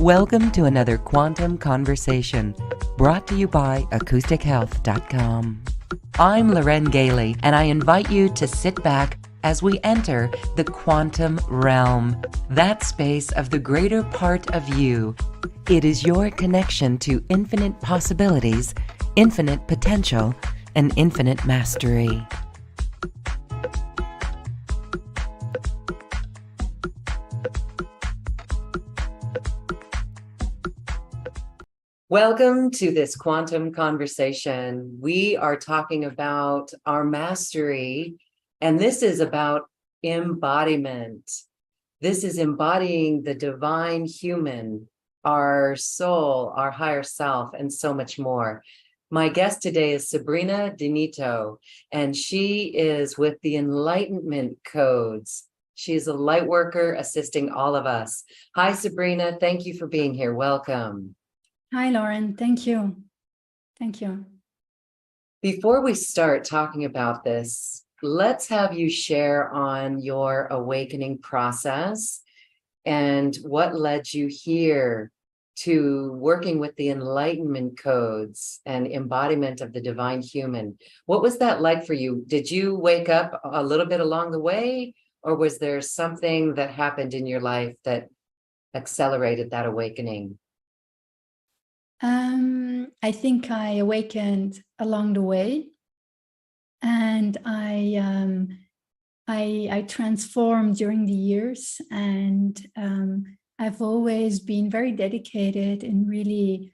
Welcome to another Quantum Conversation, brought to you by AcousticHealth.com. I'm Loren Gailey, and I invite you to sit back as we enter the quantum realm, that space of the greater part of you. It is your connection to infinite possibilities, infinite potential, and infinite mastery. Welcome to this quantum conversation. We are talking about our mastery, and this is about embodiment. This is embodying the divine human, our soul, our higher self, and so much more. My guest today is Sabrina Nitto, and she is with the Enlightenment Codes. She is a light worker assisting all of us. Hi, Sabrina. Thank you for being here. Welcome. Hi, Lauren. Thank you. Thank you. Before we start talking about this, let's have you share on your awakening process and what led you here to working with the Enlightenment Codes and embodiment of the divine human. What was that like for you? Did you wake up a little bit along the way, or was there something that happened in your life that accelerated that awakening? I think I awakened along the way, and I transformed during the years, and I've always been very dedicated in really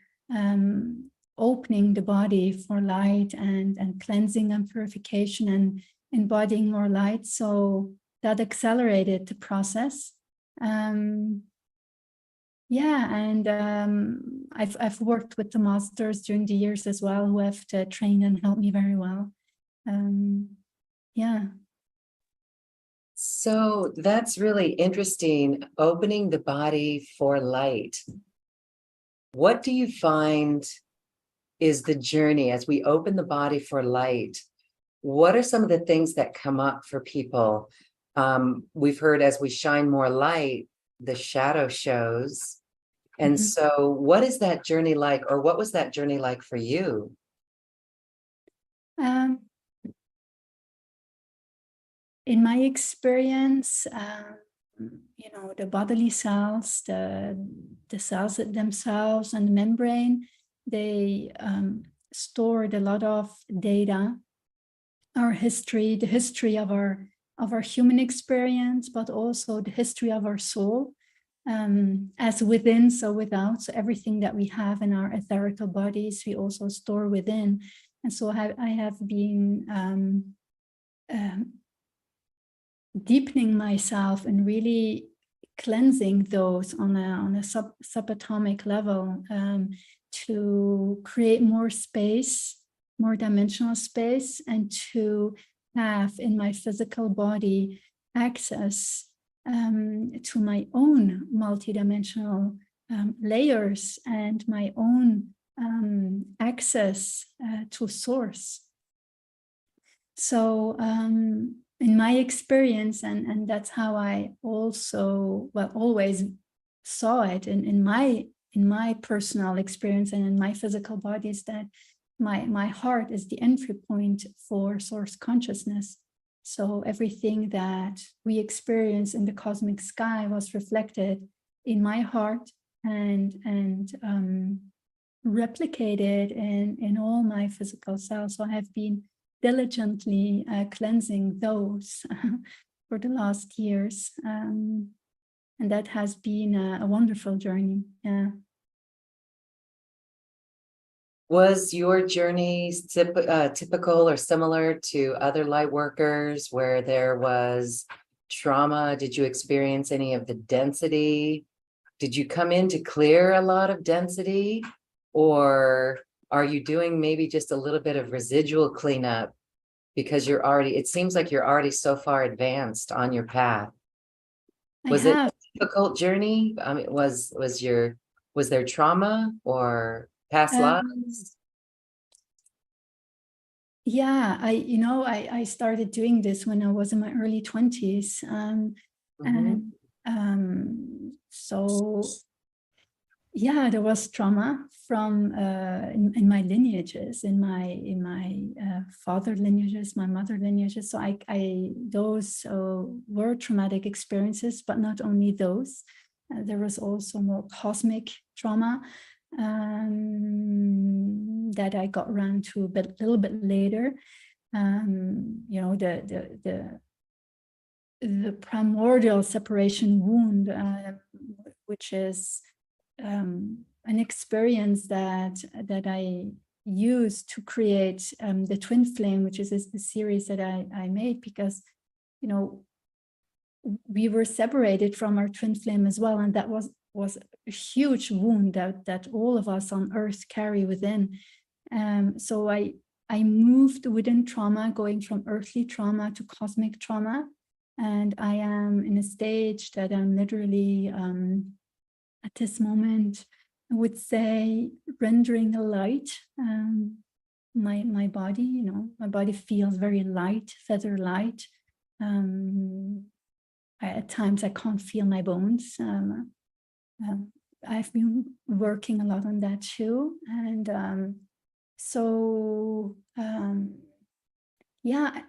opening the body for light and cleansing and purification and embodying more light. So that accelerated the process. Yeah, and I've worked with the masters during the years as well, who have trained and helped me very well. Yeah. So that's really interesting, opening the body for light. What do you find is the journey as we open the body for light? What are some of the things that come up for people? We've heard as we shine more light, the shadow shows. And so what is that journey like, or what was that journey like for you? In my experience, the bodily cells, the cells themselves and the membrane, they stored a lot of data, our history, the history of our human experience, but also the history of our soul. As within, so without. So everything that we have in our etherical bodies, we also store within. And so I have been deepening myself and really cleansing those on a subatomic level to create more space, more dimensional space, and to have in my physical body access to my own multidimensional layers and my own access to source. So in my experience, and that's how I also, always saw it in my personal experience and in my physical body, is that my heart is the entry point for source consciousness. So everything that we experience in the cosmic sky was reflected in my heart and replicated in all my physical cells. So I have been diligently cleansing those for the last years. And that has been a wonderful journey. Yeah. Was your journey typical or similar to other light workers where there was trauma? Did you experience any of the density? Did you come in to clear a lot of density? Or are you doing maybe just a little bit of residual cleanup because it seems like you're already so far advanced on your path? Was it a difficult journey? I mean, was there trauma or past lives? Yeah, I started doing this when I was in my early 20s. And so Yeah, there was trauma from in my lineages, in my father lineages, my mother lineages. So I those were traumatic experiences, but not only those. There was also more cosmic trauma that I got around to a little bit later. You know, the primordial separation wound, which is an experience that I used to create the Twin Flame, which is the series that I made, because, you know, we were separated from our twin flame as well, and that was a huge wound that all of us on Earth carry within. So I moved within trauma, going from earthly trauma to cosmic trauma, and I am in a stage that I'm literally at this moment, I would say, rendering a light. My body, you know, my body feels very light, feather light. At times I can't feel my bones. I've been working a lot on that too. And yeah,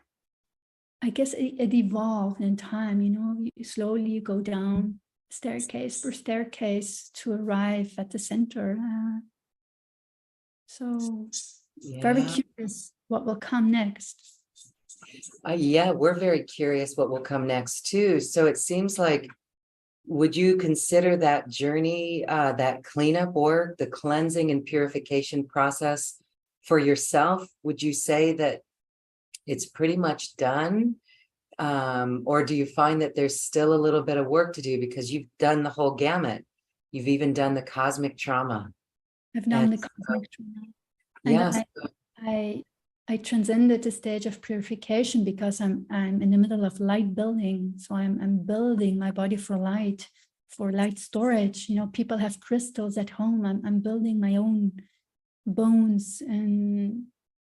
I guess it evolved in time, you know, you slowly go down staircase per staircase to arrive at the center. Very curious what will come next. Yeah, we're very curious what will come next too. So it seems like, would you consider that journey, that cleanup work, the cleansing and purification process for yourself? Would you say that it's pretty much done? Or do you find that there's still a little bit of work to do, because you've done the whole gamut? You've even done the cosmic trauma. I've done the cosmic trauma. Yes. I transcended the stage of purification because I'm in the middle of light building. So I'm building my body for light storage. You know, people have crystals at home. I'm building my own bones and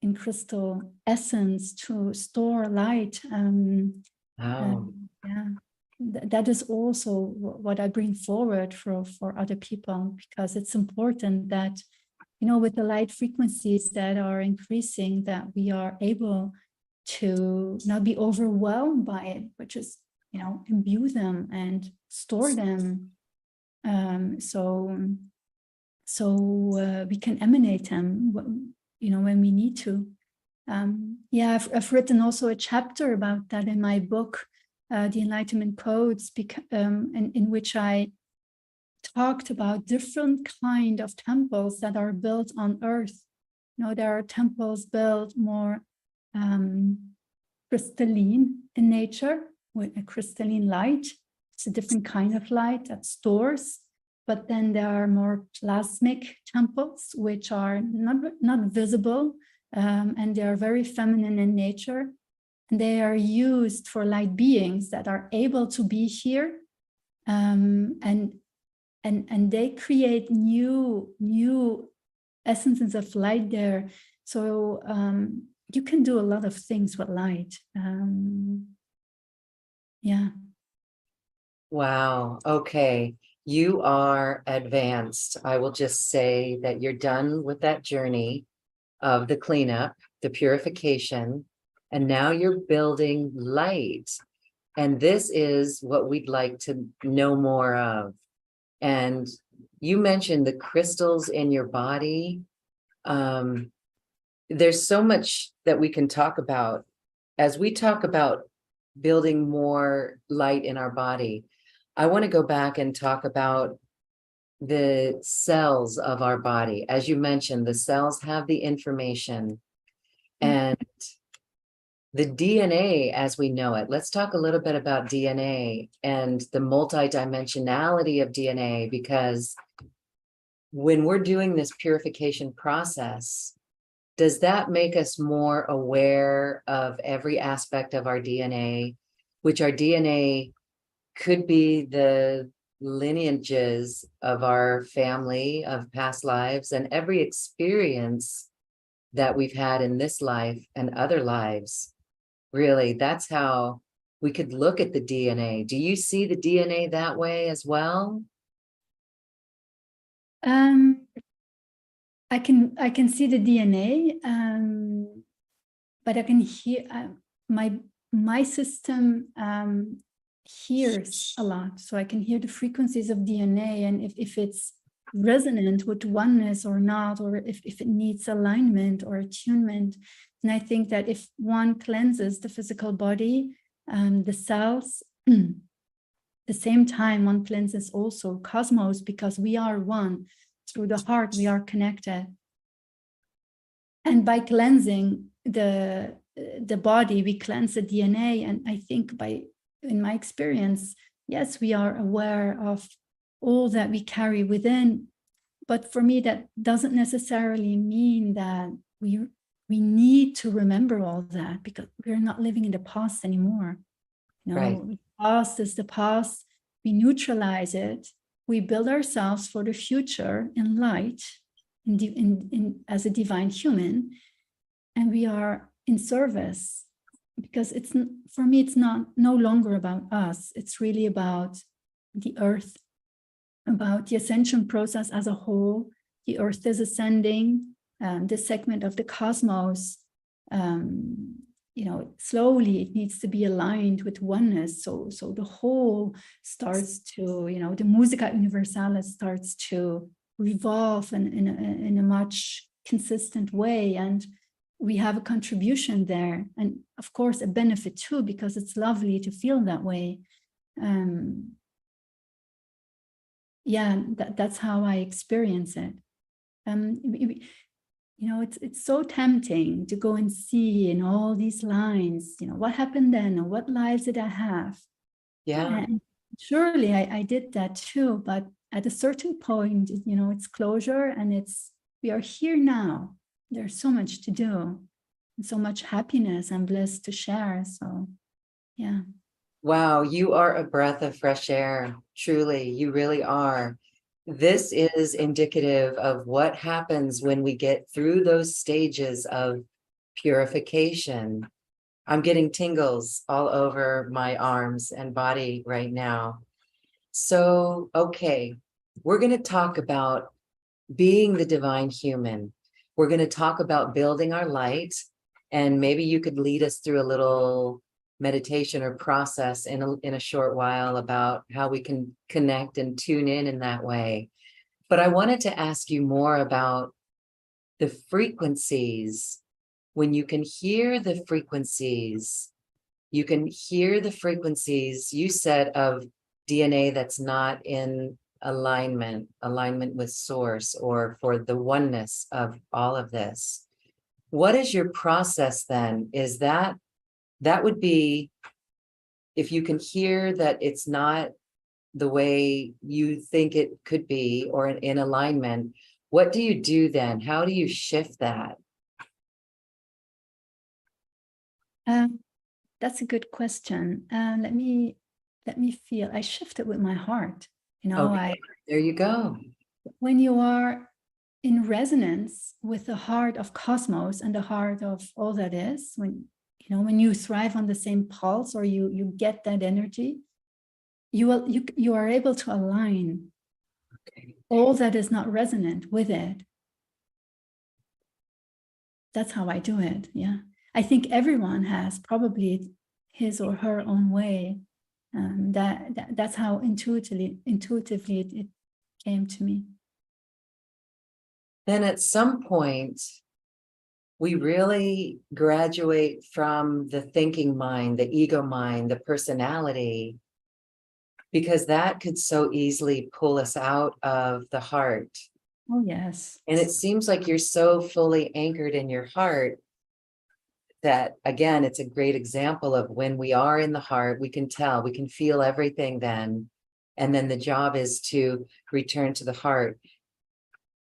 in crystal essence to store light. Wow. Yeah, that is also what I bring forward for other people, because it's important that, you know, with the light frequencies that are increasing, that we are able to not be overwhelmed by it, but just, you know, imbue them and store them. So we can emanate them, you know, when we need to. Yeah, I've written also a chapter about that in my book, The Enlightenment Codes, in which I talked about different kind of temples that are built on Earth. You know, there are temples built more crystalline in nature, with a crystalline light. It's a different kind of light that stores. But then there are more plasmic temples, which are not visible, and they are very feminine in nature. And they are used for light beings that are able to be here, and they create new essences of light there. So you can do a lot of things with light. Yeah. Wow. Okay. You are advanced. I will just say that you're done with that journey of the cleanup, the purification, and now you're building light. And this is what we'd like to know more of. And you mentioned the crystals in your body. There's so much that we can talk about as we talk about building more light in our body. I want to go back and talk about the cells of our body. As you mentioned, the cells have the information, and the DNA as we know it. Let's talk a little bit about DNA and the multidimensionality of DNA, because when we're doing this purification process, does that make us more aware of every aspect of our DNA, which our DNA could be the lineages of our family, of past lives, and every experience that we've had in this life and other lives? Really, that's how we could look at the DNA. Do you see the DNA that way as well? Um, I can see the DNA, but I can hear my system hears a lot, so I can hear the frequencies of DNA, and if it's resonant with oneness or not, or if it needs alignment or attunement. And I think that if one cleanses the physical body, the cells, the same time one cleanses also cosmos, because we are one. Through the heart we are connected, and by cleansing the body we cleanse the DNA. And I think in my experience, yes, we are aware of all that we carry within, but for me that doesn't necessarily mean that we need to remember all that, because we're not living in the past anymore. Right. The past is the past. We neutralize it. We build ourselves for the future in light, as a divine human, and we are in service, because for me it's no longer about us. It's really about the earth, about the ascension process as a whole. The earth is ascending, this segment of the cosmos, slowly it needs to be aligned with oneness. So the whole starts to, the musica universalis starts to revolve in a much consistent way. And we have a contribution there. And of course, a benefit too, because it's lovely to feel that way. That's how I experience it. It's so tempting to go and see in all these lines, what happened then, or what lives did I have? Yeah. And surely I did that too, but at a certain point, it's closure, and we are here now. There's so much to do, and so much happiness and bliss to share. So, yeah. Wow, you are a breath of fresh air. Truly, you really are. This is indicative of what happens when we get through those stages of purification. I'm getting tingles all over my arms and body right now. So, okay, we're going to talk about being the divine human. We're going to talk about building our light, and maybe you could lead us through a little meditation or process in a short while about how we can connect and tune in that way. But I wanted to ask you more about the frequencies. When you can hear the frequencies, you said, of DNA that's not in alignment with source, or for the oneness of all of this. What is your process then? Is that would be, if you can hear that it's not the way you think it could be, or in alignment, what do you do then? How do you shift that? That's a good question. Let me feel. I shift it with my heart. Okay, there you go. When you are in resonance with the heart of cosmos and the heart of all that is, when you thrive on the same pulse, or you get that energy, you are able to align all that is not resonant with it. That's how I do it. Yeah, I think everyone has probably his or her own way. That's how intuitively it came to me. Then at some point, we really graduate from the thinking mind, the ego mind, the personality, because that could so easily pull us out of the heart. Oh, yes. And it seems like you're so fully anchored in your heart that, again, it's a great example of when we are in the heart, we can tell, we can feel everything then. And then the job is to return to the heart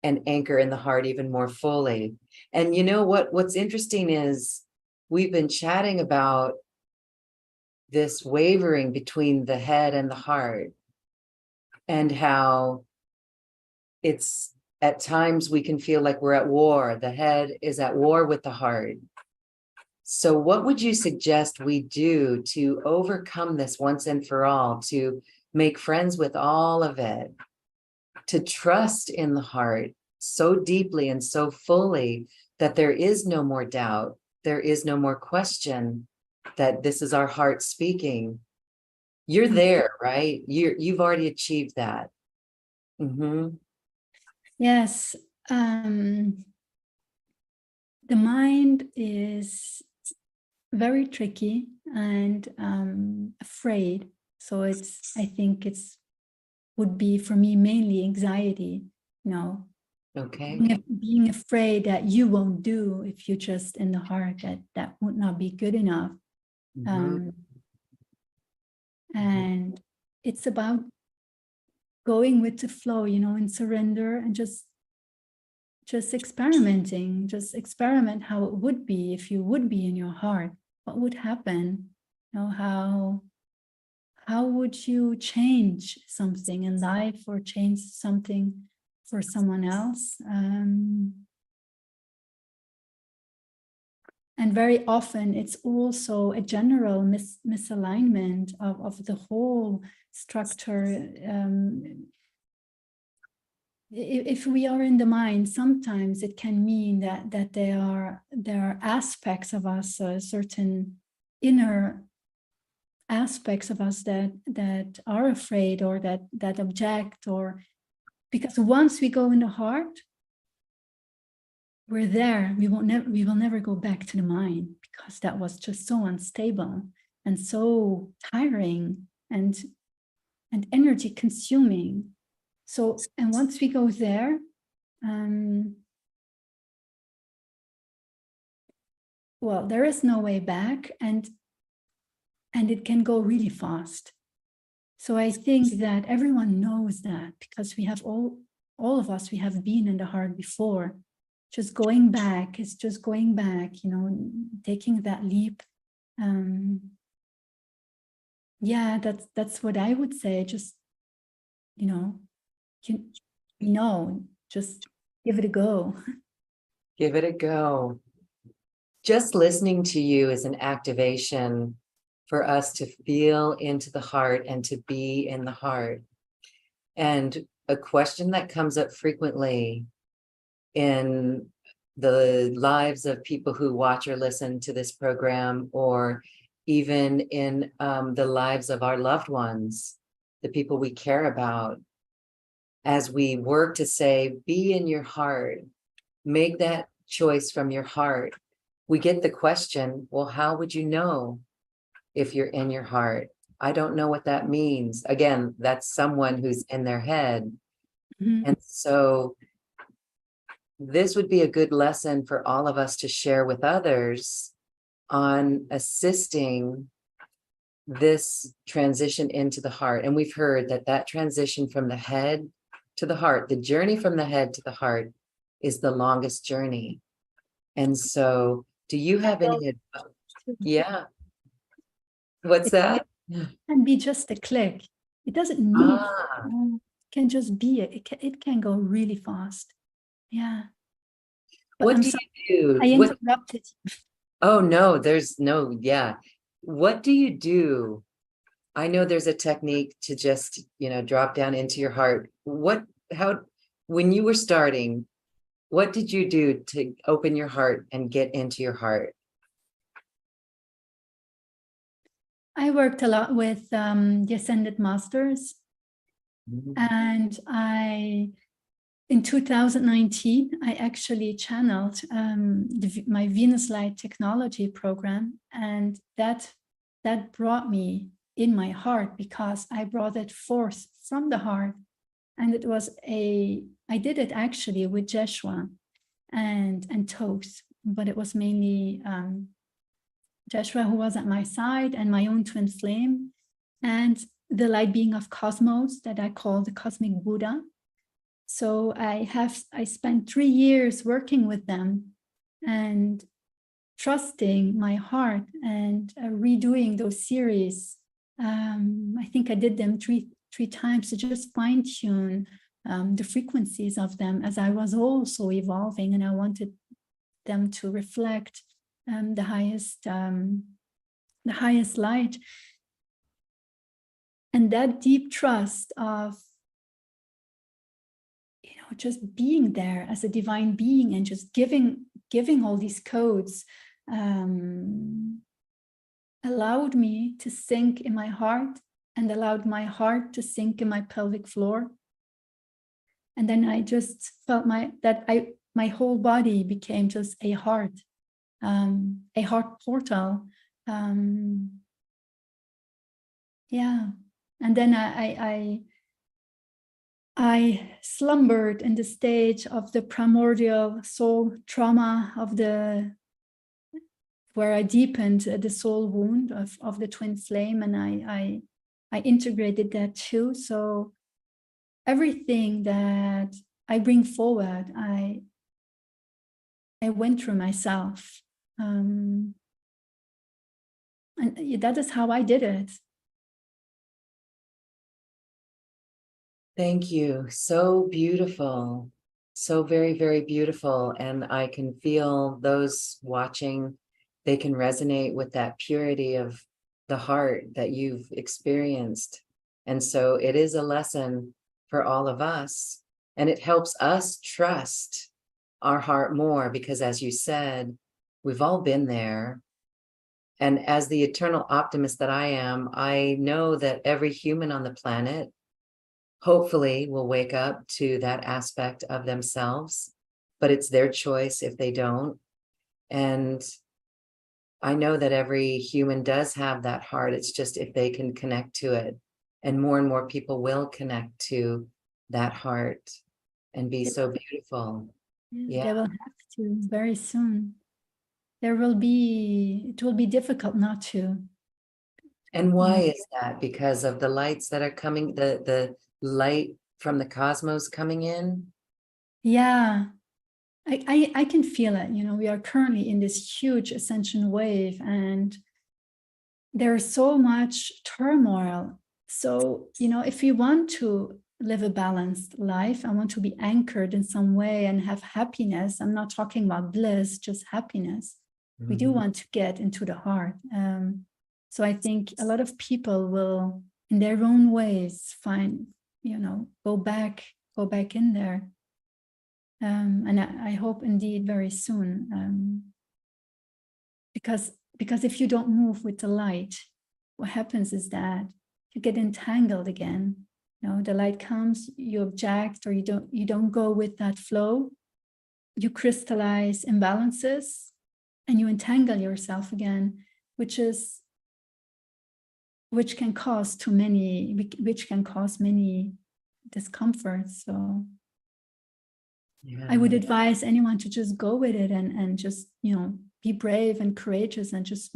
and anchor in the heart even more fully. And you know what's interesting is we've been chatting about this wavering between the head and the heart, and how it's at times we can feel like we're at war. The head is at war with the heart. So what would you suggest we do to overcome this once and for all, to make friends with all of it? to trust in the heart so deeply and so fully that there is no more doubt, there is no more question that this is our heart speaking. You're there, right? You've already achieved that. Mm-hmm. Yes. The mind is very tricky and afraid. So I think would be for me mainly anxiety, Okay. Being afraid that you won't do if you just in the heart that would not be good enough. Mm-hmm. And it's about going with the flow, and surrender and just experimenting, just experiment how it would be if you would be in your heart. What would happen? How would you change something in life or change something for someone else? And very often it's also a general misalignment of the whole structure. If we are in the mind, sometimes it can mean that there are aspects of us, certain inner aspects of us that are afraid or that object, or because once we go in the heart, we're there. We will never go back to the mind, because that was just so unstable and so tiring and energy consuming. So, and once we go there, well, there is no way back, and it can go really fast. So I think that everyone knows that, because we have all of us, we have been in the heart before. Just going back is just going back, taking that leap. Yeah, that's what I would say. Just, just give it a go. Give it a go. Just listening to you is an activation for us to feel into the heart and to be in the heart. And a question that comes up frequently in the lives of people who watch or listen to this program, or even in the lives of our loved ones, the people we care about, as we work to say, be in your heart, make that choice from your heart, we get the question, well, how would you know if you're in your heart? I don't know what that means. Again, that's someone who's in their head. Mm-hmm. And so this would be a good lesson for all of us to share with others on assisting this transition into the heart. And we've heard that transition from the head to the heart, the journey from the head to the heart, is the longest journey. And so do you have any advice? Yeah. What's that? It can be just a click. It doesn't need, it can just be, it can go really fast. Yeah. But what do you do? I interrupted you. Oh, no, there's no, yeah. What do you do? I know there's a technique to just, drop down into your heart. When you were starting, what did you do to open your heart and get into your heart? I worked a lot with the Ascended Masters. Mm-hmm. And in 2019, I actually channeled my Venus Light technology program. And that brought me in my heart, because I brought it forth from the heart. And it was I did it actually with Jeshua and Toth, but it was mainly Jeshua, who was at my side, and my own twin flame, and the light being of cosmos that I call the cosmic Buddha. So I spent 3 years working with them and trusting my heart and redoing those series. I think I did them three times to just fine tune the frequencies of them, as I was also evolving, and I wanted them to reflect the highest light. And that deep trust of just being there as a divine being and just giving all these codes allowed me to sink in my heart and allowed my heart to sink in my pelvic floor. And then I just felt my whole body became just a heart portal. Yeah. And then I slumbered in the stage of the primordial soul trauma where I deepened the soul wound of the twin flame, and I integrated that too. So everything that I bring forward, I went through myself, and that is how I did it. Thank you. So beautiful. So very, very beautiful. And I can feel those watching, they can resonate with that purity of the heart that you've experienced. And so it is a lesson for all of us. And it helps us trust our heart more because, as you said, we've all been there. And as the eternal optimist that I am, I know that every human on the planet hopefully will wake up to that aspect of themselves, but it's their choice if they don't. And I know that every human does have that heart. It's just if they can connect to it, and more people will connect to that heart and be so beautiful. Yeah. They will have to very soon. It will be difficult not to. And why is that? Because of the lights that are coming, the light from the cosmos coming in? Yeah, I can feel it. We are currently in this huge ascension wave, and there's so much turmoil. So, if we want to live a balanced life, I want to be anchored in some way and have happiness. I'm not talking about bliss, just happiness. Mm-hmm. We do want to get into the heart. So I think a lot of people will, in their own ways, find, go back in there. And I hope indeed very soon, because if you don't move with the light, what happens is that you get entangled again. The light comes, you object, or you don't go with that flow. You crystallize imbalances, and you entangle yourself again, which can cause many discomforts. So yeah. I would advise anyone to just go with it and just, be brave and courageous and just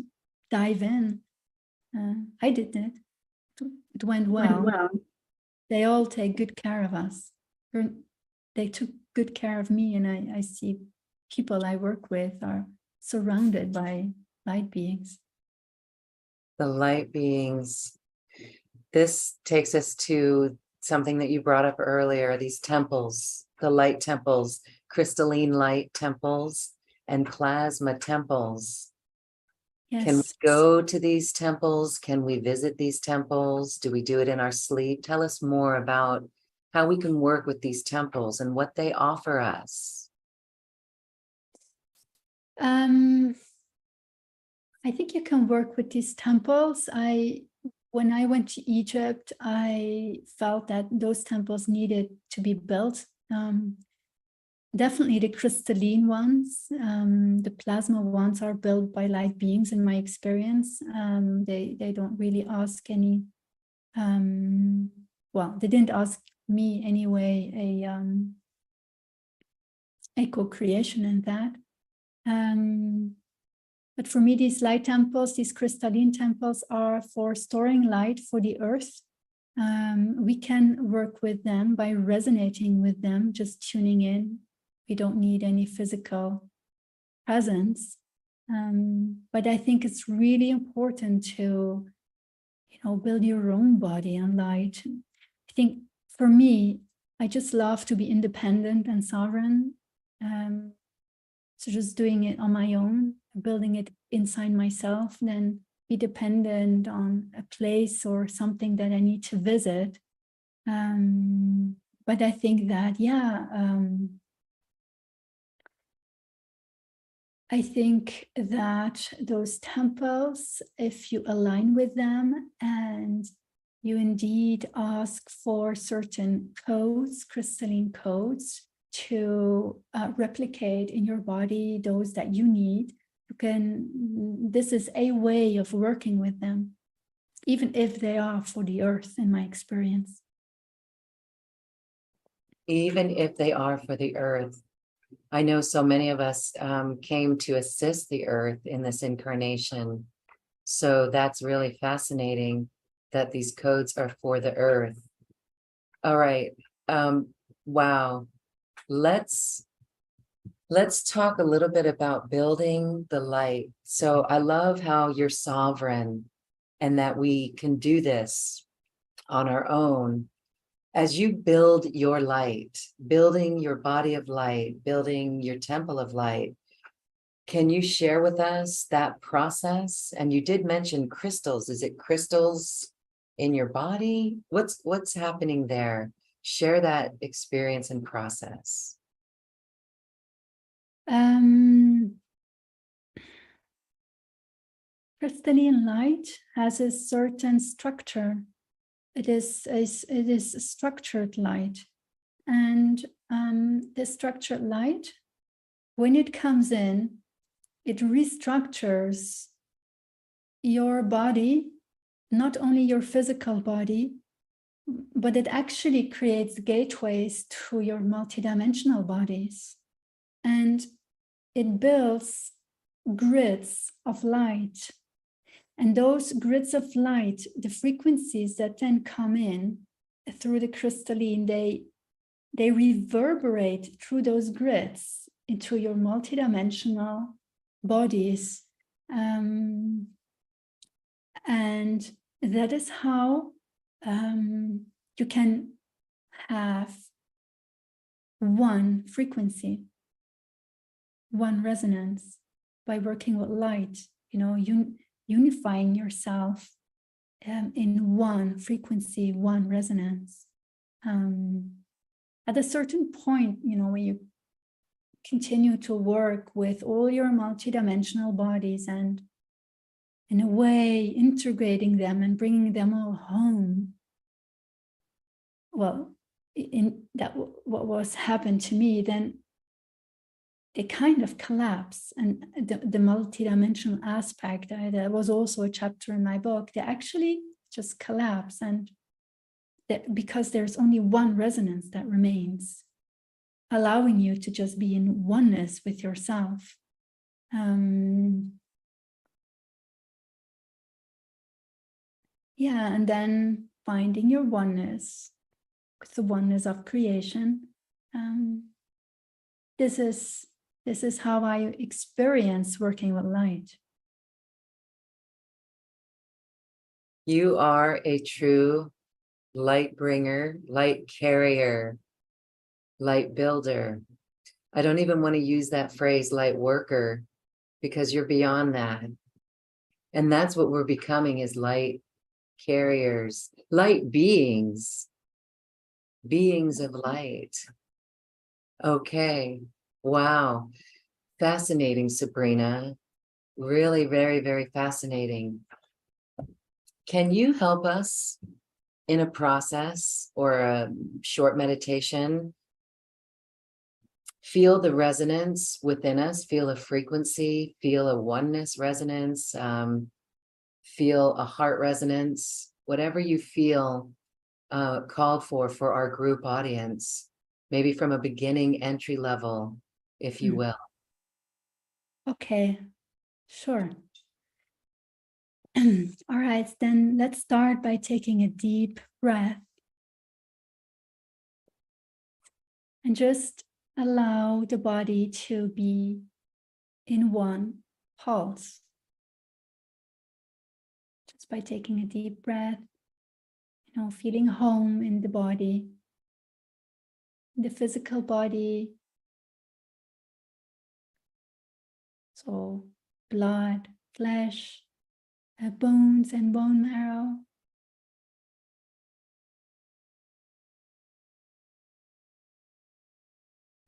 dive in. I did it. It went well. They all take good care of us. They took good care of me, and I see people I work with are surrounded by light beings. The light beings. This takes us to something that you brought up earlier, these temples, the light temples, crystalline light temples, and plasma temples. Yes. Can we go to these temples? Can we visit these temples? Do we do it in our sleep? Tell us more about how we can work with these temples and what they offer us. I think you can work with these temples. When I went to Egypt, I felt that those temples needed to be built. Definitely the crystalline ones, the plasma ones are built by light beings in my experience. They don't really ask any, they didn't ask me anyway, a co-creation in that. But for me, these light temples, these crystalline temples are for storing light for the earth. We can work with them by resonating with them, just tuning in. We don't need any physical presence. But I think it's really important to, build your own body on light. I think for me, I just love to be independent and sovereign. So just doing it on my own, building it inside myself, then be dependent on a place or something that I need to visit. but I think that, yeah, I think that those temples, if you align with them and you indeed ask for certain codes, crystalline codes, to replicate in your body those that you need, you can, this is a way of working with them, even if they are for the earth, in my experience. Even if they are for the earth. I know so many of us came to assist the earth in this incarnation. So that's really fascinating that these codes are for the earth. All right. Wow. Let's talk a little bit about building the light. So I love how you're sovereign and that we can do this on our own. As you build your light, building your body of light, building your temple of light, can you share with us that process? And you did mention crystals. Is it crystals in your body? What's happening there? Share that experience and process. Crystalline light has a certain structure. It is a structured light, and the structured light, when it comes in, it restructures your body, not only your physical body, but it actually creates gateways to your multidimensional bodies, and it builds grids of light. And those grids of light, the frequencies that then come in through the crystalline, they reverberate through those grids into your multidimensional bodies. And that is how you can have one frequency, one resonance by working with light, unifying yourself in one frequency, one resonance. At a certain point, when you continue to work with all your multidimensional bodies and in a way integrating them and bringing them all home, well, in that what was happened to me, then they kind of collapse, and the multidimensional aspect, that was also a chapter in my book, they actually just collapse, and because there's only one resonance that remains, allowing you to just be in oneness with yourself. Yeah, and then finding your oneness with the oneness of creation. This is how I experience working with light. You are a true light bringer, light carrier, light builder. I don't even want to use that phrase, light worker, because you're beyond that. And that's what we're becoming, is light carriers, light beings, beings of light. Okay. Wow. Fascinating, Sabrina. Really very, very fascinating. Can you help us in a process or a short meditation? Feel the resonance within us, feel a frequency, feel a oneness resonance, feel a heart resonance, whatever you feel called for our group audience, maybe from a beginning entry level, if you will. Okay, sure. All right, then let's start by taking a deep breath and just allow the body to be in one pulse. Just by taking a deep breath, feeling home in the body, the physical body. So blood, flesh, bones and bone marrow.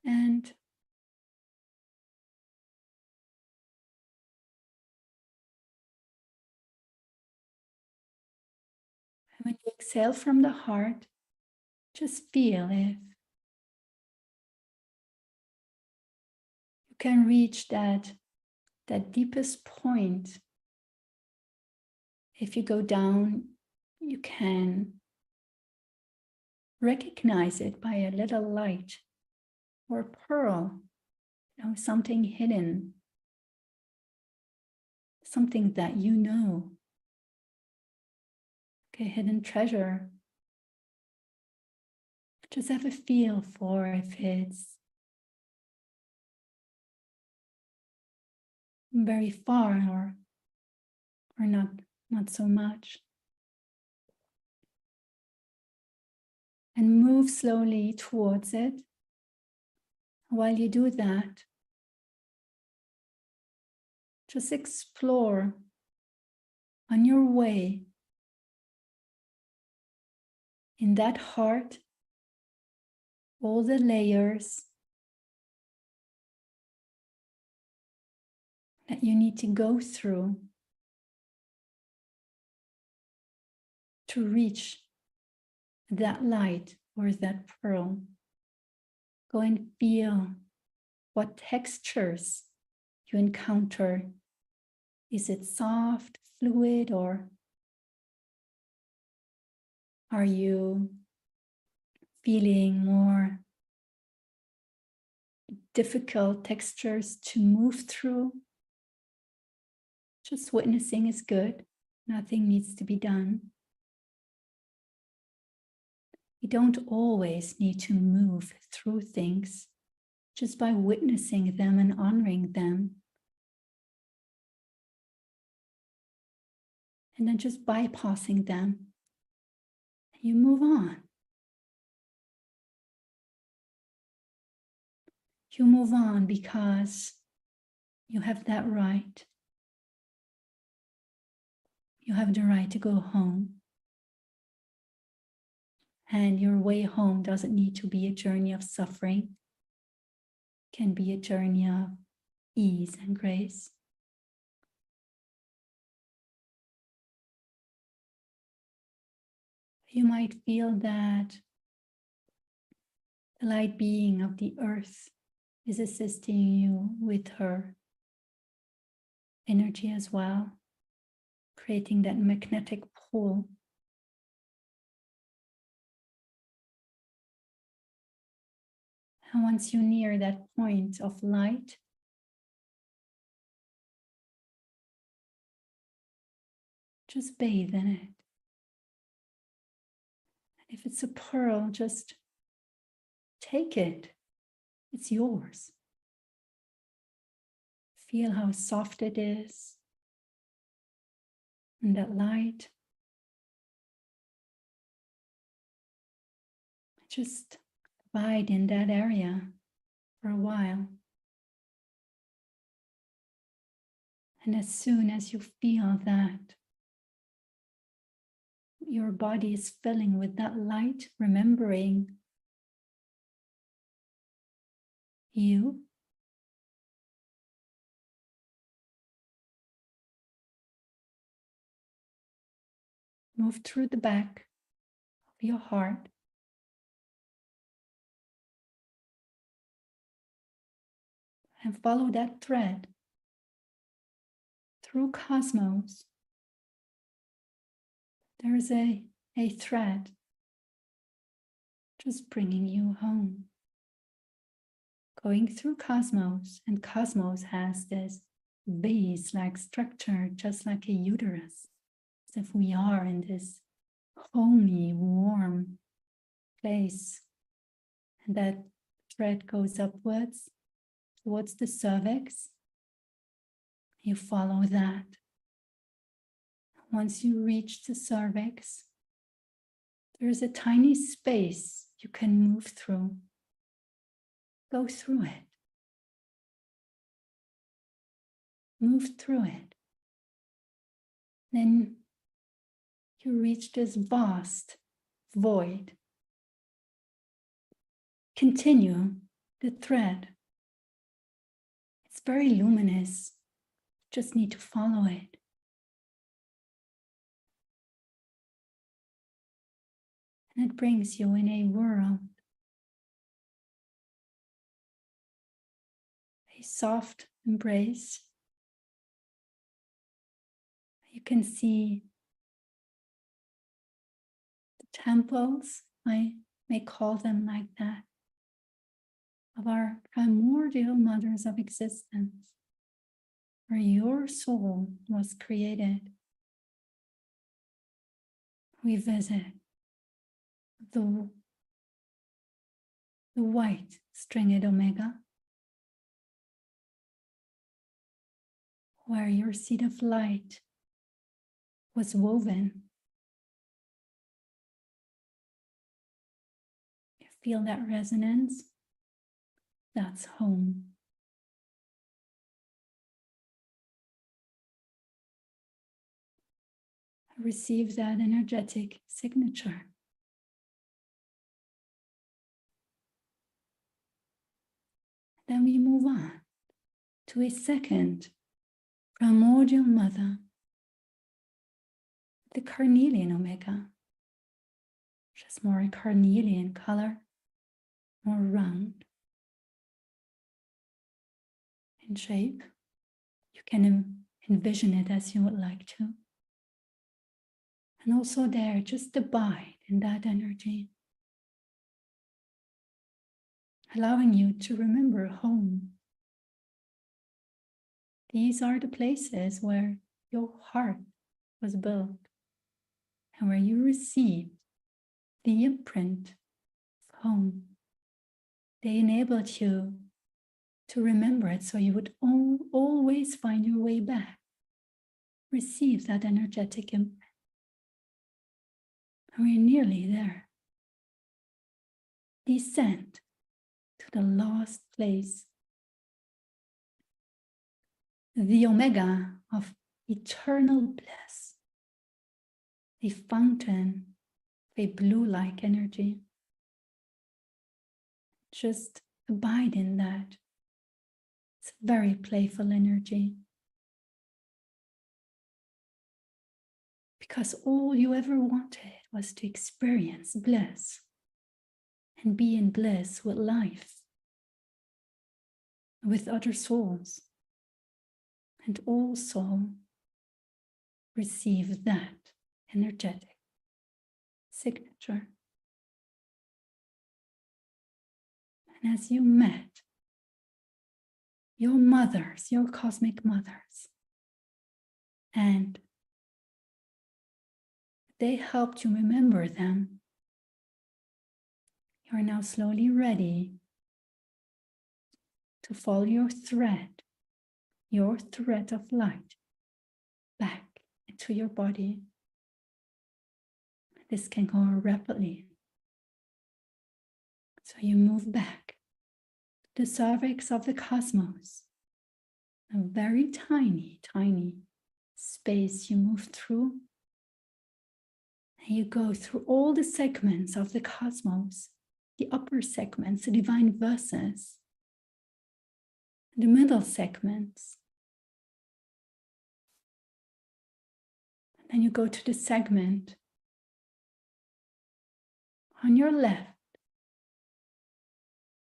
And when you exhale from the heart, just feel if you can reach that deepest point. If you go down, you can recognize it by a little light or pearl, something hidden, something that you know, a hidden treasure. Just have a feel for if it's very far or not so much. And move slowly towards it. While you do that, just explore on your way in that heart all the layers that you need to go through to reach that light or that pearl. Go and feel what textures you encounter. Is it soft, fluid, or are you feeling more difficult textures to move through? Just witnessing is good. Nothing needs to be done. We don't always need to move through things. Just by witnessing them and honoring them. And then just bypassing them. You move on. You move on because you have that right. You have the right to go home. And your way home doesn't need to be a journey of suffering. It can be a journey of ease and grace. You might feel that the light being of the earth is assisting you with her energy as well, creating that magnetic pull. And once you near that point of light, just bathe in it. If it's a pearl, just take it. It's yours. Feel how soft it is. And that light. Just abide in that area for a while. And as soon as you feel that your body is filling with that light, remembering you, move through the back of your heart. And follow that thread through cosmos. There is a thread just bringing you home. Going through cosmos, and cosmos has this vase-like structure, just like a uterus, as if we are in this homey, warm place. And that thread goes upwards towards the cervix. You follow that. Once you reach the cervix, there's a tiny space you can move through. Go through it. Move through it. Then you reach this vast void. Continue the thread. It's very luminous. Just need to follow it. And it brings you in a world, a soft embrace. You can see the temples, I may call them like that, of our primordial mothers of existence, where your soul was created. We visit the white stringed omega, where your seed of light was woven. You feel that resonance? That's home. Receive that energetic signature. Then we move on to a second primordial mother, the Carnelian Omega, which is more a carnelian color, more round in shape. You can envision it as you would like to. And also there, just abide in that energy, allowing you to remember home. These are the places where your heart was built and where you received the imprint of home. They enabled you to remember it so you would always find your way back. Receive that energetic imprint. And we're nearly there. Descend to the last place, the Omega of eternal bliss, a fountain, a blue-like energy. Just abide in that. It's a very playful energy. Because all you ever wanted was to experience bliss and be in bliss with life, with other souls, and also receive that energetic signature. And as you met your mothers, your cosmic mothers, and they helped you remember them, you are now slowly ready to follow your thread of light back into your body. This can go rapidly. So you move back to the cervix of the cosmos, a very tiny, tiny space you move through. And you go through all the segments of the cosmos, the upper segments, the divine verses, the middle segments. And then you go to the segment on your left,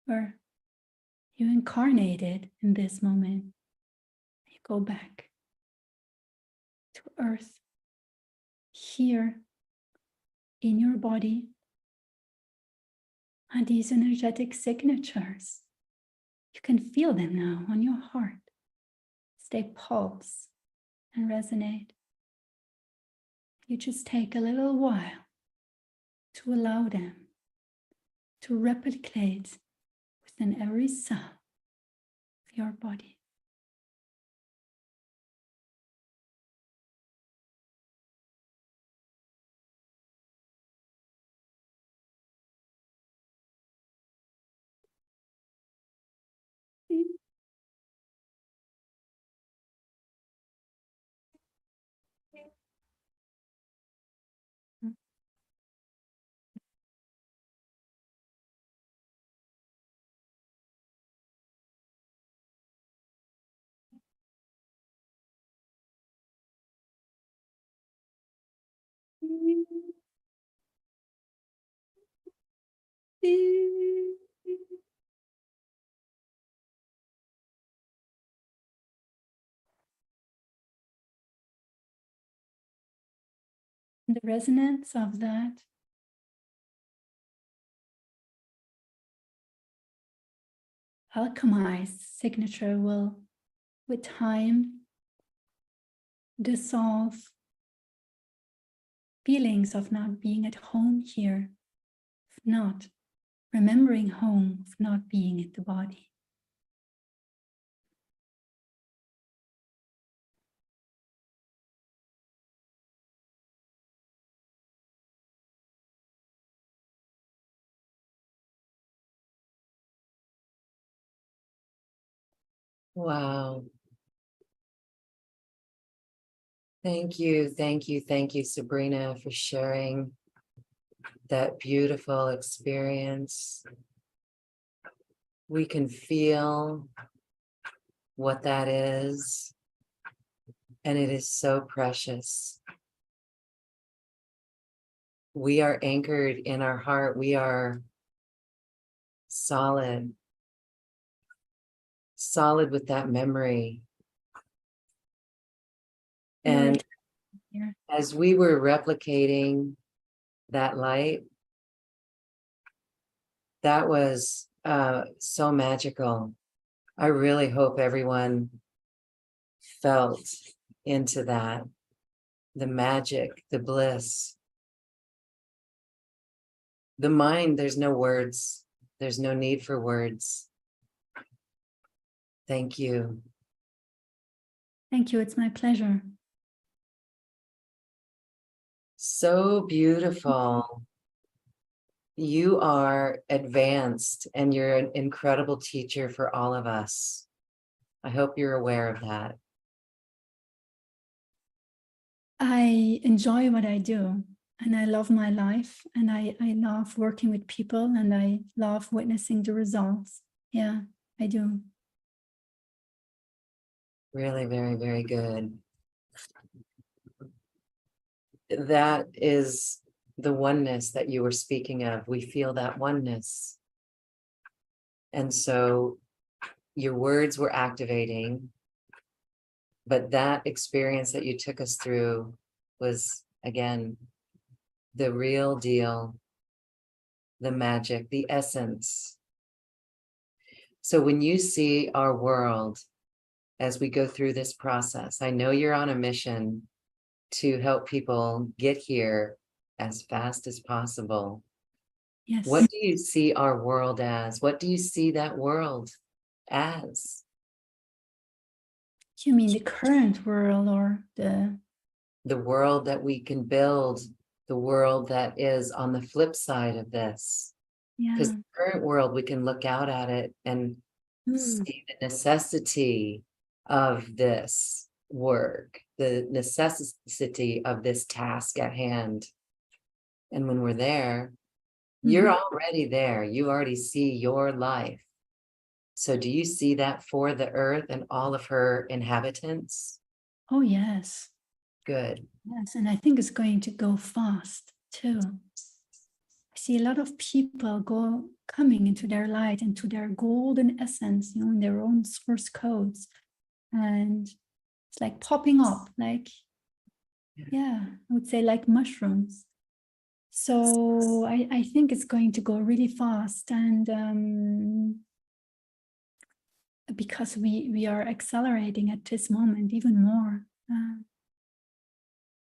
where you incarnated in this moment. You go back to Earth, here in your body, and these energetic signatures. You can feel them now on your heart as they pulse and resonate. You just take a little while to allow them to replicate within every cell of your body. The resonance of that alchemized signature will, with time, dissolve feelings of not being at home here, of not remembering home, of not being in the body. Wow. Thank you, Sabrina, for sharing that beautiful experience. We can feel what that is, and it is so precious. We are anchored in our heart. We are solid with that memory. And as we were replicating that light, that was so magical. I really hope everyone felt into that, the magic, the bliss. The mind, there's no words. There's no need for words. Thank you. Thank you. It's my pleasure. So beautiful. You are advanced and you're an incredible teacher for all of us. I hope you're aware of that. I enjoy what I do and I love my life and I love working with people and I love witnessing the results. Yeah, I do. Really, very, very good. That is the oneness that you were speaking of. We feel that oneness. And so your words were activating, but that experience that you took us through was, again, the real deal, the magic, the essence. So when you see our world as we go through this process, I know you're on a mission to help people get here as fast as possible. Yes. What do you see our world as? What do you see that world as? You mean the current world or the world that we can build, the world that is on the flip side of this? Because the current world, we can look out at it and see the necessity of this work, the necessity of this task at hand. And when we're there, you're already there. You already see your life. So do you see that for the earth and all of her inhabitants? Oh, yes. Good. Yes, and I think it's going to go fast too. I see a lot of people coming into their light, into their golden essence, you know, in their own source codes. And it's like popping up, like, yeah, I would say like mushrooms. So I think it's going to go really fast. And because we are accelerating at this moment even more.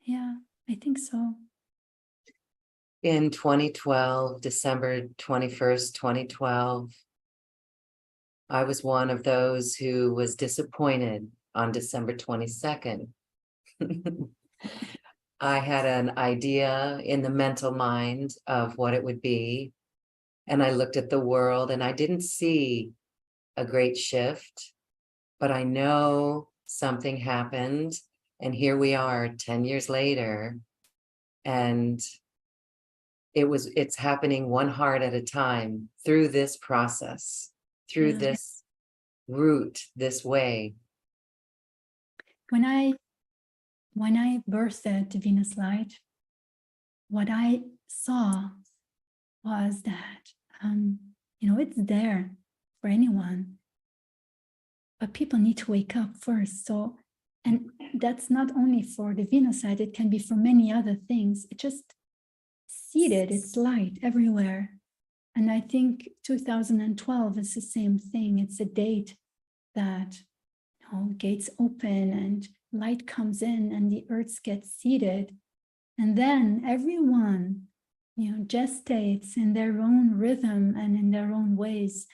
Yeah, I think so. In 2012, December 21st, 2012, I was one of those who was disappointed on December 22nd. I had an idea in the mental mind of what it would be. And I looked at the world and I didn't see a great shift, but I know something happened. And here we are 10 years later. And it's happening one heart at a time through this process, through this route, this way. When I birthed the Venus light, what I saw was that It's there for anyone, but people need to wake up first. So, and that's not only for the Venus side, it can be for many other things. It just seeded its light everywhere. And I think 2012 is the same thing. It's a date that gates open and light comes in and the earths get seeded. And then everyone, gestates in their own rhythm and in their own ways.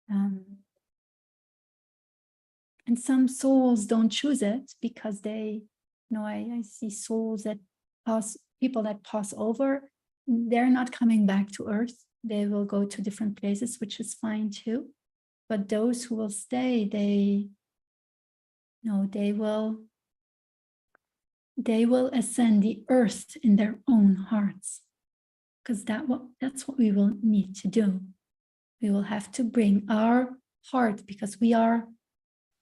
And some souls don't choose it because they, I see souls that people that pass over, they're not coming back to earth. They will go to different places, which is fine too. But those who will stay, they will ascend the earth in their own hearts, because that's what we will need to do. We will have to bring our heart, because we are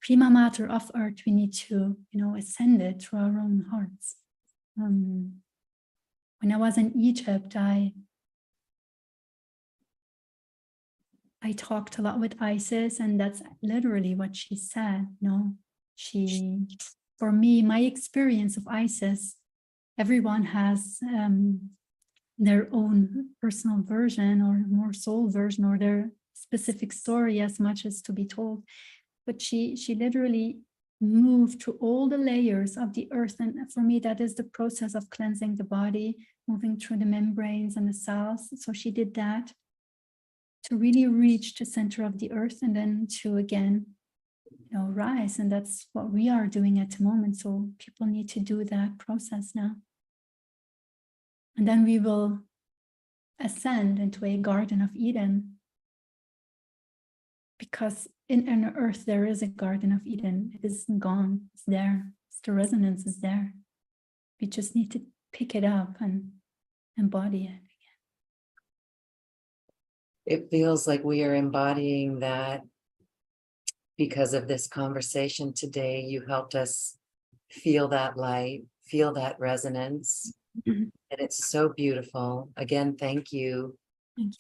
prima mater of earth. We need to, ascend it through our own hearts. When I was in Egypt, I talked a lot with Isis, and that's literally what she said. For me, my experience of Isis, everyone has their own personal version or more soul version or their specific story as much as to be told. But she literally moved through all the layers of the earth. And for me, that is the process of cleansing the body, moving through the membranes and the cells. So she did that to really reach the center of the earth, and then to again, rise. And that's what we are doing at the moment. So people need to do that process now. And then we will ascend into a Garden of Eden. Because in earth, there is a Garden of Eden. It isn't gone, it's there. The resonance is there. We just need to pick it up and embody it. It feels like we are embodying that because of this conversation today. You helped us feel that light, feel that resonance. Mm-hmm. And it's so beautiful. Again, thank you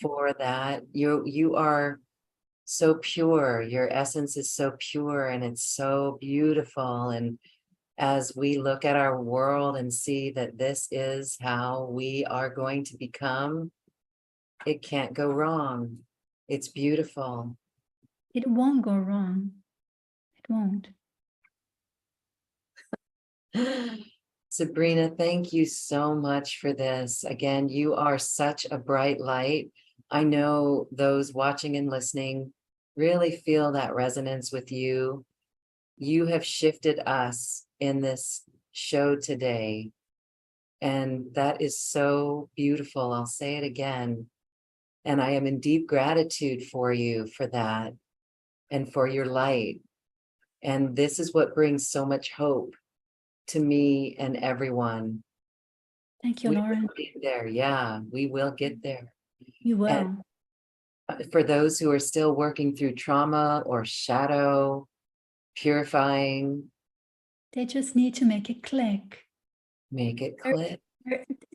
for that. You are so pure. Your essence is so pure and it's so beautiful. And as we look at our world and see that this is how we are going to become, it can't go wrong. It's beautiful. It won't go wrong. It won't. Sabrina, thank you so much for this. Again, you are such a bright light. I know those watching and listening really feel that resonance with you. You have shifted us in this show today. And that is so beautiful. I'll say it again. And I am in deep gratitude for you for that and for your light. And this is what brings so much hope to me and everyone. Thank you, Lauren. We will get there. Yeah, we will get there. You will. And for those who are still working through trauma or shadow, purifying, they just need to make it click. Make it click.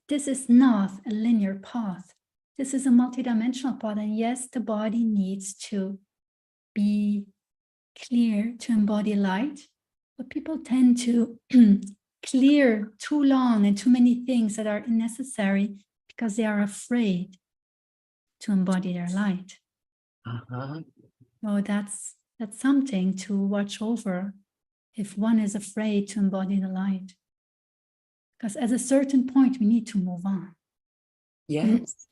This is not a linear path. This is a multidimensional path. And yes, the body needs to be clear to embody light, but people tend to clear too long and too many things that are unnecessary because they are afraid to embody their light. So that's something to watch over if one is afraid to embody the light. Because at a certain point, we need to move on. Yes.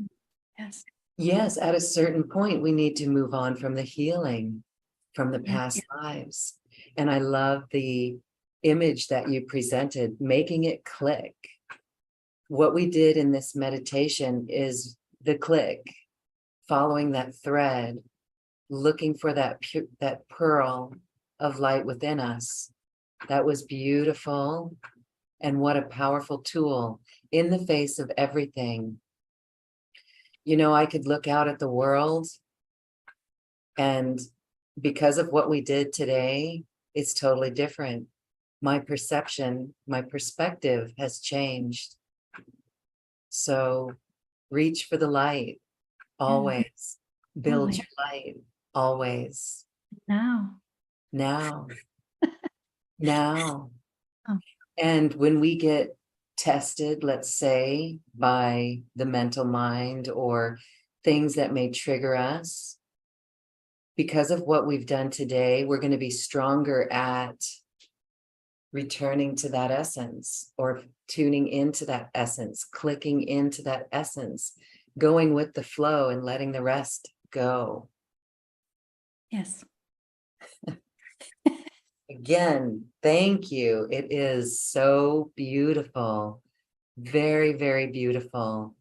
Yes. Yes, at a certain point, we need to move on from the healing, from the past lives. And I love the image that you presented, making it click. What we did in this meditation is the click, following that thread, looking for that pearl of light within us. That was beautiful. And what a powerful tool in the face of everything. I could look out at the world, and because of what we did today, it's totally different. My perception, my perspective has changed. So reach for the light, always. Build Always. your light always. Now. Now. Now. Oh. And when we get tested, let's say, by the mental mind or things that may trigger us, because of what we've done today, we're going to be stronger at returning to that essence, or tuning into that essence, clicking into that essence, going with the flow and letting the rest go. Yes. Again, thank you. It is so beautiful. Very, very beautiful.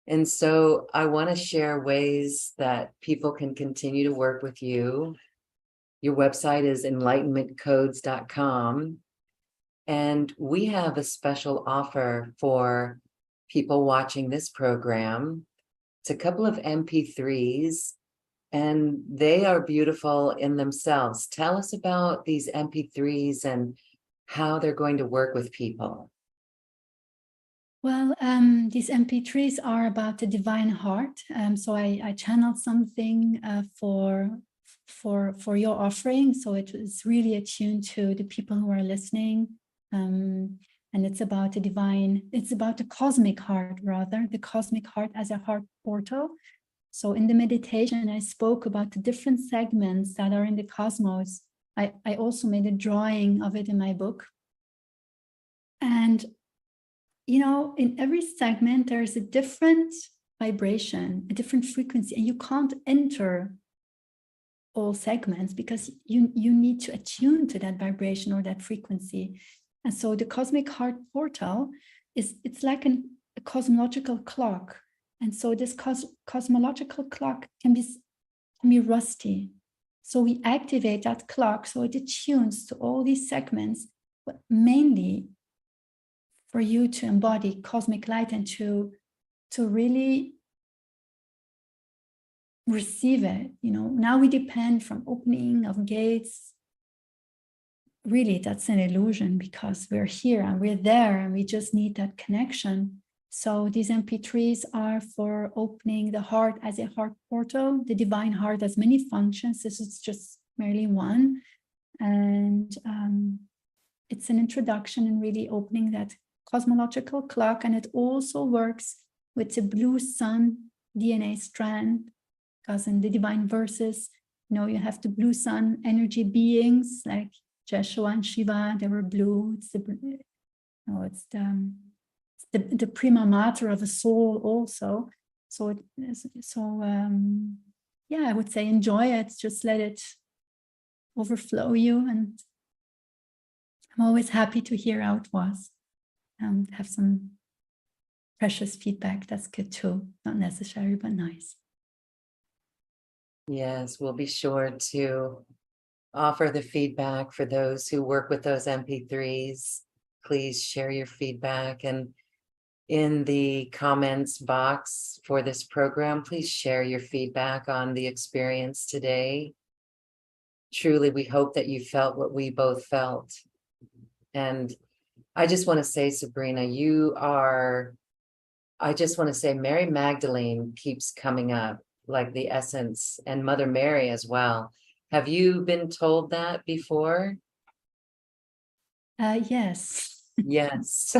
And so I want to share ways that people can continue to work with you. Your website is enlightenmentcodes.com. And we have a special offer for people watching this program. It's a couple of MP3s, and they are beautiful in themselves. Tell us about these MP3s and how they're going to work with people. Well, these MP3s are about the divine heart. So I channeled something for your offering. So it is really attuned to the people who are listening. And it's about the divine, it's about the cosmic heart, rather, the cosmic heart as a heart portal. So in the meditation, I spoke about the different segments that are in the cosmos. I also made a drawing of it in my book. And you know, in every segment, there's a different vibration, a different frequency, and you can't enter all segments because you need to attune to that vibration or that frequency. And so the cosmic heart portal it's like a cosmological clock. And so this cosmological clock can be rusty. So we activate that clock so it attunes to all these segments, but mainly for you to embody cosmic light and to really receive it. You know, now we depend from opening of gates. Really, that's an illusion because we're here and we're there and we just need that connection. So these MP3s are for opening the heart as a heart portal. The divine heart has many functions. This is just merely one. And it's an introduction and really opening that cosmological clock, and it also works with the blue sun DNA strand, because in the divine verses, you know, you have the blue sun energy beings like Jeshua and Shiva. They were blue. It's the prima mater of a soul also. So yeah, I would say enjoy it. Just let it overflow you, and I'm always happy to hear how it was. Have some precious feedback. That's good too. Not necessary, but nice. Yes, we'll be sure to offer the feedback for those who work with those MP3s. Please share your feedback, and in the comments box for this program, please share your feedback on the experience today. Truly, we hope that you felt what we both felt. And I just want to say, Sabrina, I just want to say Mary Magdalene keeps coming up, like the essence, and Mother Mary as well. Have you been told that before? Yes. Yes.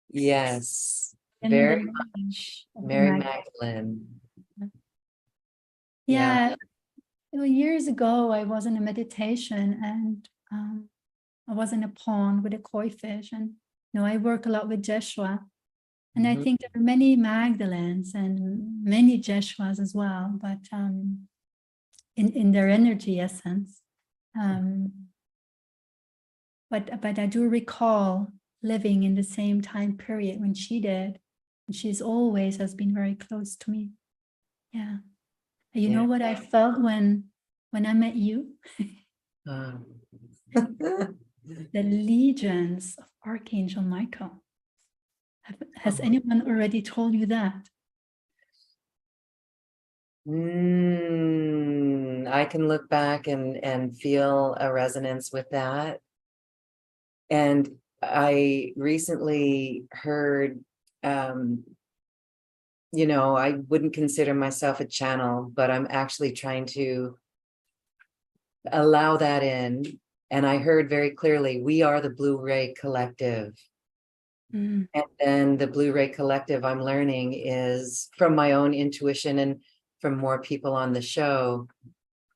Yes, And very much. Mary Magdalene. Yeah. Well, years ago, I was in a meditation and I was in a pond with a koi fish, and you know, I work a lot with Jeshua, and I think there are many Magdalenes and many Jeshuas as well, but in their energy essence. But I do recall living in the same time period when she did, and she's always has been very close to me. Yeah. You know what I felt when I met you? The legions of Archangel Michael. Has anyone already told you that? I can look back and feel a resonance with that. And I recently heard I wouldn't consider myself a channel, but I'm actually trying to allow that in. And I heard very clearly, we are the Bluray Collective. Mm. And then the Bluray Collective, I'm learning, is from my own intuition and from more people on the show.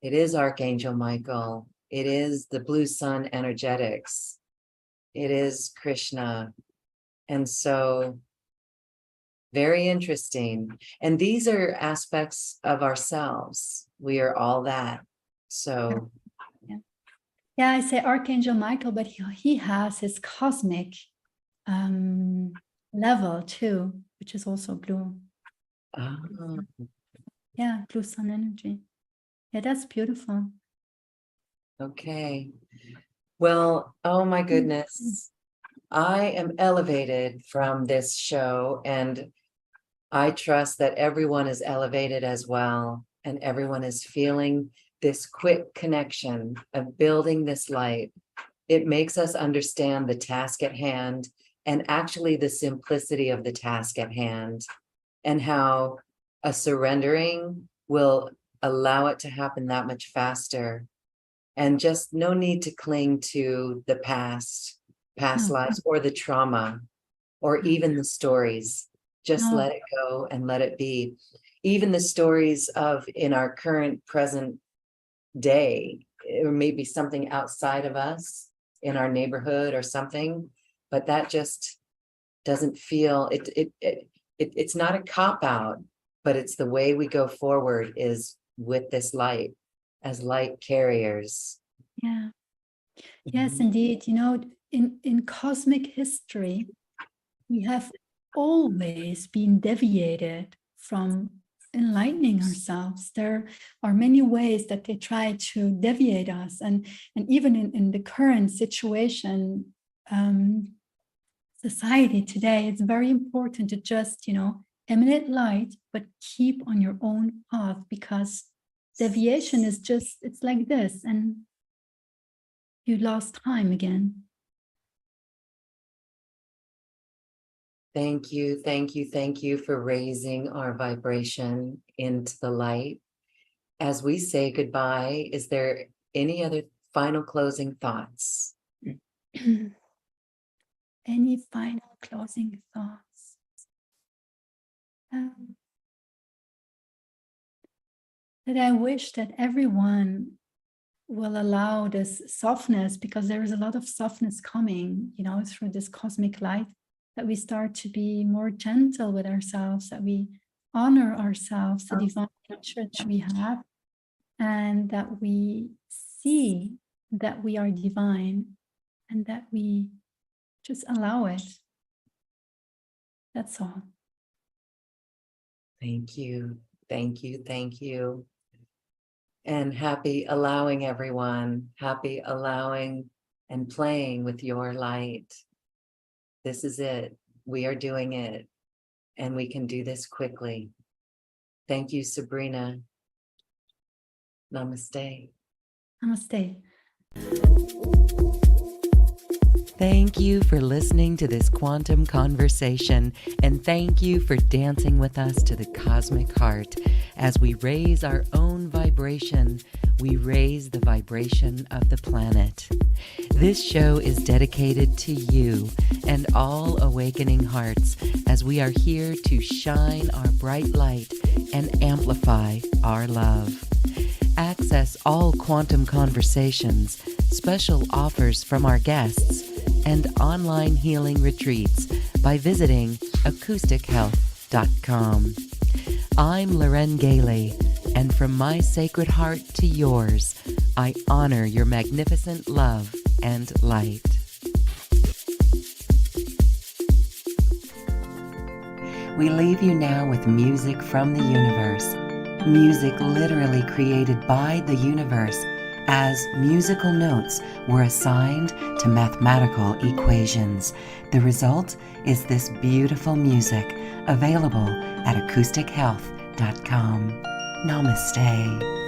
It is Archangel Michael. It is the Blue Sun energetics. It is Krishna. And so very interesting. And these are aspects of ourselves. We are all that. So yeah, I say Archangel Michael, but he has his cosmic level too, which is also blue. oh, Yeah, blue sun energy. Yeah, that's beautiful. okay. Well, oh my goodness. I am elevated from this show, and I trust that everyone is elevated as well, and everyone is feeling this quick connection of building this light. It makes us understand the task at hand, and actually the simplicity of the task at hand, and how a surrendering will allow it to happen that much faster. And just no need to cling to the past lives, or the trauma, or even the stories. Just let it go and let it be. Even the stories of in our current present day, or maybe something outside of us in our neighborhood or something, but that just doesn't feel it's not a cop-out, but it's the way we go forward is with this light as light carriers. Yeah. Yes, indeed. In cosmic history, we have always been deviated from enlightening ourselves. There are many ways that they try to deviate us. And even in the current situation, society today, it's very important to just, emanate light, but keep on your own path, because deviation is just, it's like this, and you lost time again. Thank you, thank you, thank you for raising our vibration into the light. As we say goodbye, is there any other final closing thoughts? Any final closing thoughts? That I wish that everyone will allow this softness, because there is a lot of softness coming, through this cosmic light, that we start to be more gentle with ourselves, that we honor ourselves, the divine nature that we have, and that we see that we are divine, and that we just allow it. That's all. Thank you, thank you, thank you. And happy allowing, everyone. Happy allowing and playing with your light. This is it. We are doing it. And we can do this quickly. Thank you, Sabrina. Namaste. Namaste. Thank you for listening to this quantum conversation, and thank you for dancing with us to the cosmic heart. As we raise our own vibration, we raise the vibration of the planet. This show is dedicated to you and all awakening hearts, as we are here to shine our bright light and amplify our love. Access all quantum conversations, special offers from our guests, and online healing retreats by visiting acoustichealth.com. I'm Loren Gailey, and from my sacred heart to yours, I honor your magnificent love and light. We leave you now with music from the universe. Music literally created by the universe, as musical notes were assigned to mathematical equations. The result is this beautiful music, available at acoustichealth.com. Namaste.